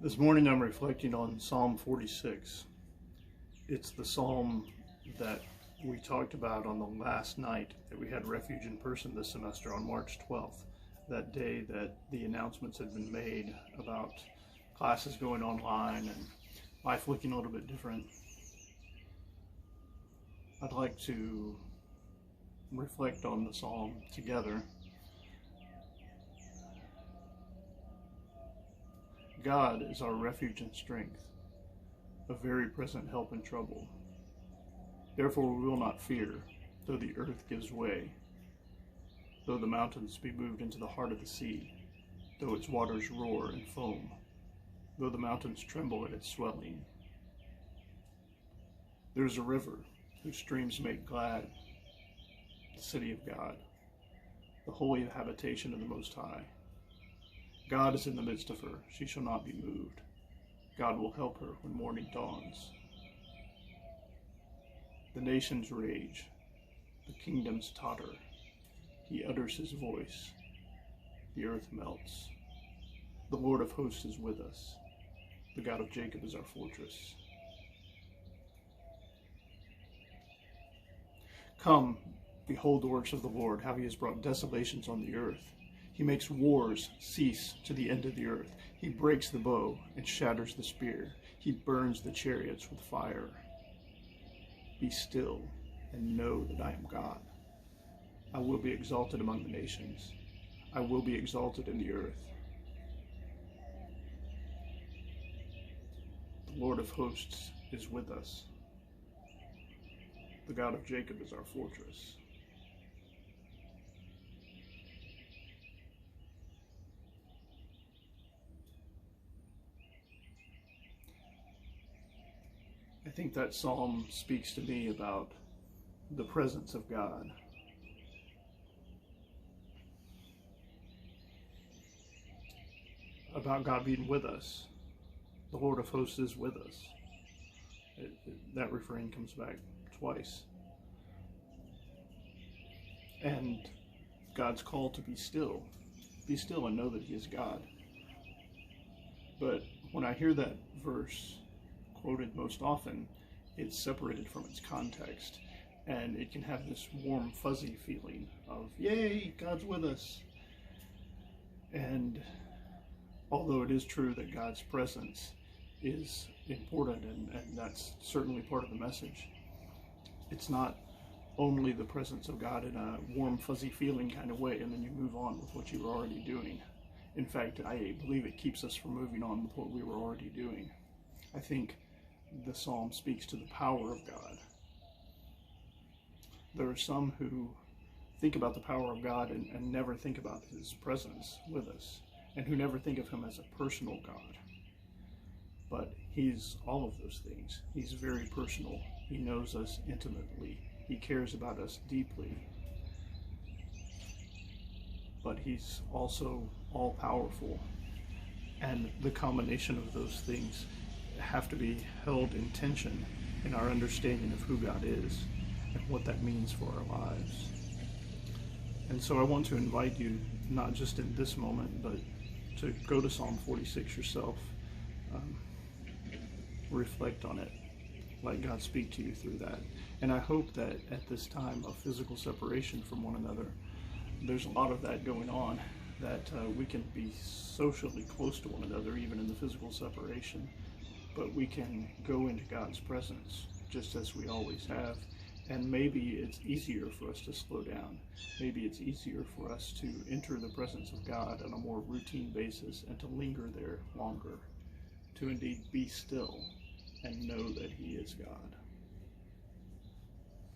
This morning I'm reflecting on Psalm 46. It's the psalm that we talked about on the last night that we had Refuge in Person this semester on March 12th, that day that the announcements had been made about classes going online and life looking a little bit different. I'd like to reflect on the psalm together. God is our refuge and strength, a very present help in trouble. Therefore we will not fear, though the earth gives way, though the mountains be moved into the heart of the sea, though its waters roar and foam, though the mountains tremble at its swelling. There is a river whose streams make glad the city of God, the holy habitation of the Most High. God is in the midst of her, she shall not be moved. God will help her when morning dawns. The nations rage, the kingdoms totter. He utters his voice, the earth melts. The Lord of hosts is with us. The God of Jacob is our fortress. Come, behold the works of the Lord, how he has brought desolations on the earth. He makes wars cease to the end of the earth. He breaks the bow and shatters the spear. He burns the chariots with fire. Be still and know that I am God. I will be exalted among the nations. I will be exalted in the earth. The Lord of hosts is with us. The God of Jacob is our fortress. I think that psalm speaks to me about the presence of God. About God being with us. The Lord of hosts is with us. That refrain comes back twice. And God's call to be still. Be still and know that he is God. But when I hear that verse quoted most often, it's separated from its context, and it can have this warm, fuzzy feeling of, yay, God's with us. And although it is true that God's presence is important, and that's certainly part of the message, it's not only the presence of God in a warm, fuzzy feeling kind of way, and then you move on with what you were already doing. In fact, I believe it keeps us from moving on with what we were already doing. I think the psalm speaks to the power of God. There are some who think about the power of God and never think about his presence with us, and who never think of him as a personal God. But he's all of those things. He's very personal. He knows us intimately. He cares about us deeply. But he's also all-powerful. And the combination of those things have to be held in tension in our understanding of who God is and what that means for our lives. And so I want to invite you, not just in this moment, but to go to Psalm 46 yourself. Reflect on it. Let God speak to you through that. And I hope that at this time of physical separation from one another, there's a lot of that going on, that we can be socially close to one another even in the physical separation, but we can go into God's presence just as we always have. And maybe it's easier for us to slow down. Maybe it's easier for us to enter the presence of God on a more routine basis and to linger there longer, to indeed be still and know that he is God.